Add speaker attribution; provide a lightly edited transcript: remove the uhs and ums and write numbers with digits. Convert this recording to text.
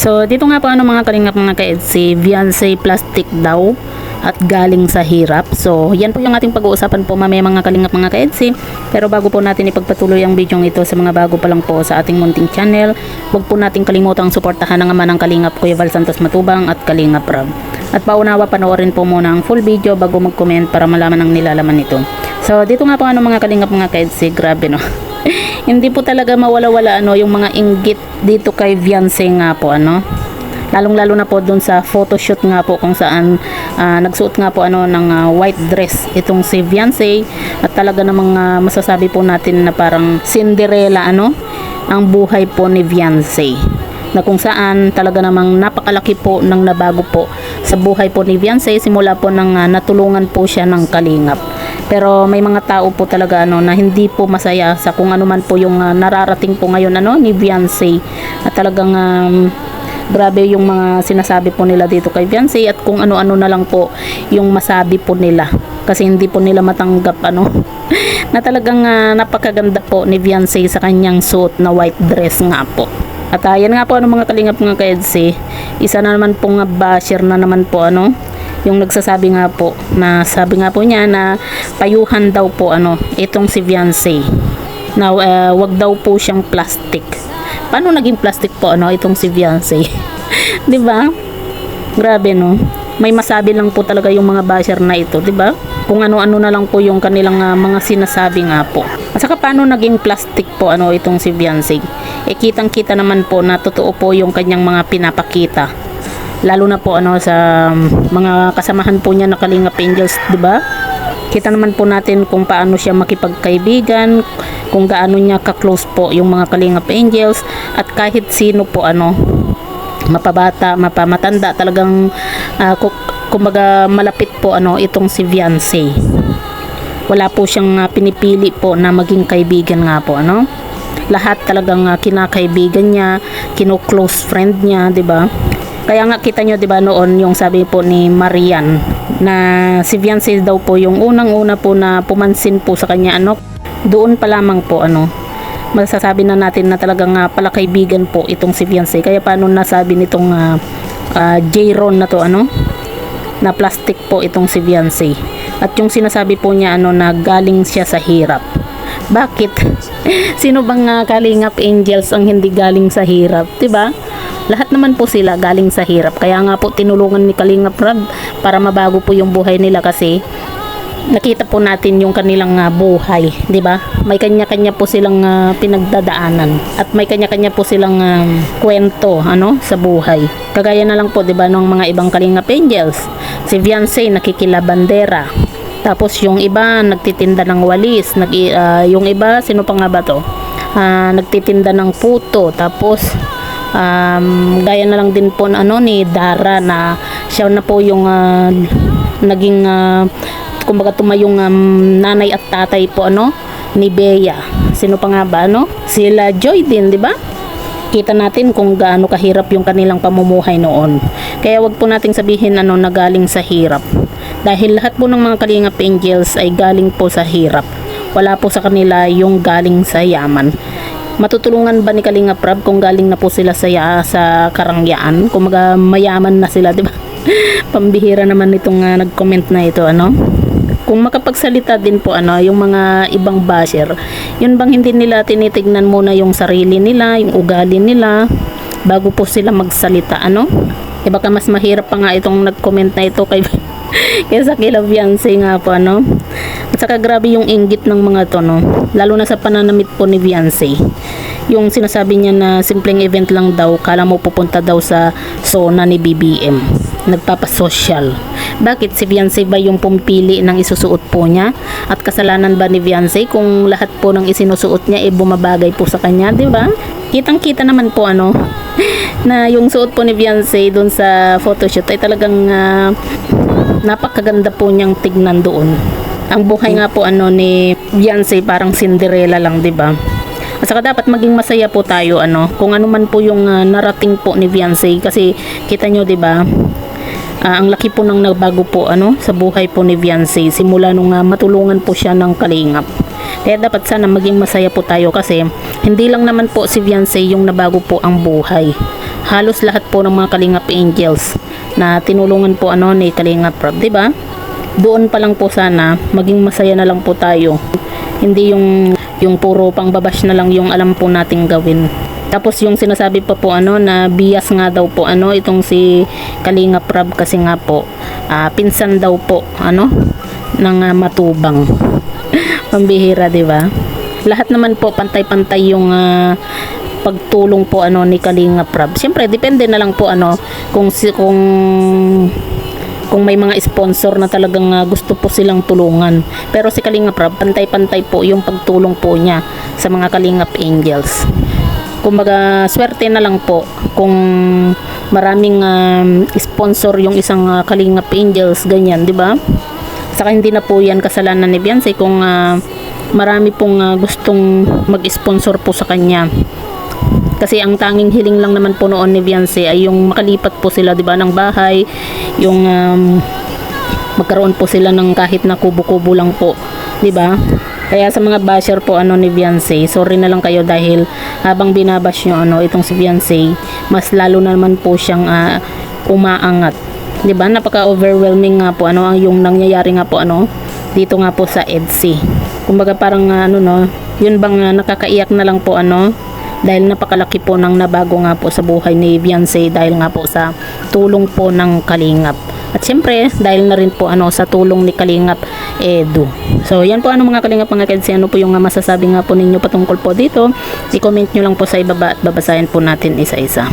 Speaker 1: So, dito nga po mga kalingap mga ka-EDSI, Beyonce plastic daw at galing sa hirap. So, yan po yung ating pag-uusapan po mamaya mga kalingap mga ka-EDSI. Pero bago po natin ipagpatuloy ang video ito sa mga bago pa lang po sa ating munting channel, huwag po natin kalimutang suportahan ang ama ng Kalingap Kuya Val Santos Matubang at Kalingap Rab. At paunawa panoorin po muna ang full video bago mag-comment para malaman ang nilalaman nito. So, dito nga po mga kalingap mga ka-EDSI, grabe no. Hindi po talaga mawala-wala yung mga inggit dito kay Beyonce nga po lalong-lalo na po dun sa photoshoot nga po kung saan nagsuot nga po ng white dress itong si Beyonce, at talaga namang masasabi po natin na parang Cinderella ang buhay po ni Beyonce, na kung saan talaga namang napakalaki po ng nabago po sa buhay po ni Beyonce simula po nang natulungan po siya ng Kalingap. Pero may mga tao po talaga na hindi po masaya sa kung ano man po yung nararating po ngayon ni Beyonce, at talagang grabe yung mga sinasabi po nila dito kay Beyonce, at kung ano-ano na lang po yung masabi po nila kasi hindi po nila matanggap na talagang napakaganda po ni Beyonce sa kanyang suot na white dress nga po. At yan nga po mga kalingap mga ka-EDSI, isa na naman pong basher na naman po yung nagsasabi nga po na sabi nga po niya na payuhan daw po itong si Beyonce na wag daw po siyang plastic. Paano naging plastic po itong si Beyonce? 'Di ba? Grabe no. May masabi lang po talaga yung mga basher na ito, 'di ba? Kung ano-ano na lang po yung kanilang mga sinasabi nga po. At saka paano naging plastic po itong si Beyonce? Kitang-kita naman po na totoo po yung kanyang mga pinapakita. Lalo na po sa mga kasamahan po niya na Kalingap Angels, 'di ba? Kita naman po natin kung paano siya makipagkaibigan, kung gaano niya ka-close po yung mga Kalingap Angels, at kahit sino po mapabata, mapamatanda, talagang kumbaga malapit po itong si Beyonce. Wala po siyang pinipili po na maging kaibigan nga po Lahat talagang kinakaibigan niya, kino-close friend niya, 'di ba? Kaya nga kita nyo 'di ba noon yung sabi po ni Marian na si Beyonce daw po yung unang-una po na pumansin po sa kanya doon pa lamang po masasabi na natin na talagang palakaibigan po itong si Beyonce. Kaya paano nasabi nitong J-Ron na to na plastic po itong si Beyonce. At yung sinasabi po niya na galing siya sa hirap. Bakit? Sino bang Kalingap Angels ang hindi galing sa hirap, 'di ba? Lahat naman po sila galing sa hirap. Kaya nga po tinulungan ni Kalingap Rab para mabago po yung buhay nila, kasi nakita po natin yung kanilang buhay, 'di ba? May kanya-kanya po silang pinagdadaanan, at may kanya-kanya po silang kwento sa buhay. Kagaya na lang po 'di ba ng mga ibang Kalingap Angels. Si Beyonce nakikilabandera. Tapos yung iba nagtitinda ng walis, yung iba sino pa nga ba to? Nagtitinda ng puto. Tapos gaya na lang din po ni Dara, na siya na po yung naging kumbaga tumayong nanay at tatay po ni Bea. Sino pa nga ba sila Joy din, 'di ba? Kita natin kung gaano kahirap yung kanilang pamumuhay noon. Kaya wag po nating sabihin na galing sa hirap, dahil lahat po ng mga Kalingap Angels ay galing po sa hirap. Wala po sa kanila yung galing sa yaman. Matutulungan ba ni Kalingap Rab kung galing na po sila sa karangyaan? Kung mayaman na sila, 'di ba? Pambihira naman itong nag-comment na ito Kung makapagsalita din po yung mga ibang basher, yun bang hindi nila tinitignan muna yung sarili nila, yung ugali nila bago po sila magsalita baka mas mahirap pa nga itong nag-comment na ito kaysa kila Beyonce nga po At saka grabe yung inggit ng mga to lalo na sa pananamit po ni Beyonce. Yung sinasabi niya na simpleng event lang daw, kala mo pupunta daw sa zona ni BBM, nagpapasosyal. Bakit si Beyonce ba yung pumili ng isusuot po niya? At kasalanan ba ni Beyonce kung lahat po ng isinusuot niya bumabagay po sa kanya, 'di ba? Kitang-kita naman po na yung suot po ni Beyonce doon sa photoshoot ay talagang napakaganda po niyang tignan doon. Ang buhay nga po ni Beyonce parang Cinderella lang, 'di ba? At saka dapat maging masaya po tayo kung ano man po yung narating po ni Beyonce, kasi kita nyo 'di ba? Ang laki po ng nagbago po sa buhay po ni Beyonce simula nung matulungan po siya ng Kalingap. Kaya dapat sana maging masaya po tayo, kasi hindi lang naman po si Beyonce yung nabago po ang buhay. halos lahat po ng mga Kalingap Angels na tinulungan po ni Kalingap Rob, 'di ba? Doon pa lang po sana maging masaya na lang po tayo. Hindi yung puro pangbabash na lang yung alam po nating gawin. Tapos yung sinasabi pa po na bias nga daw po itong si Kalingap Rob kasi nga po pinsan daw po ng matubang. Pambihira, 'di ba? Lahat naman po pantay-pantay yung pagtulong po ni Kalingap Rob. Siyempre depende na lang po kung may mga sponsor na talagang gusto po silang tulungan. Pero si Kalingap Rob, pantay-pantay po yung pagtulong po niya sa mga Kalingap Angels. Kumbaga, swerte na lang po kung maraming sponsor yung isang Kalingap Angels, ganyan, di ba? Saka hindi na po yan kasalanan ni Beyonce kung marami pong gustong mag-sponsor po sa kanya. Kasi ang tanging hiling lang naman po noon ni Beyonce ay yung makalipat po sila, di ba, ng bahay, yung magkaroon po sila ng kahit na kubo-kubo lang po, di ba? Kaya sa mga basher po ni Beyonce, sorry na lang kayo dahil habang binabash nyo itong si Beyonce, mas lalo na naman po siyang umaangat. 'Di ba? Napaka-overwhelming nga po yung nangyayari nga po dito nga po sa EDSI. Kumbaga parang yun bang nakakaiyak na lang po dahil napakalaki po ng nabago nga po sa buhay ni Beyonce dahil nga po sa tulong po ng Kalingap. At syempre, dahil na rin po sa tulong ni Kalingap Edu. So, yan po mga Kalingap mga Kedsi, ano po yung masasabi nga po ninyo patungkol po dito. I-comment nyo lang po sa ibaba at babasahin po natin isa-isa.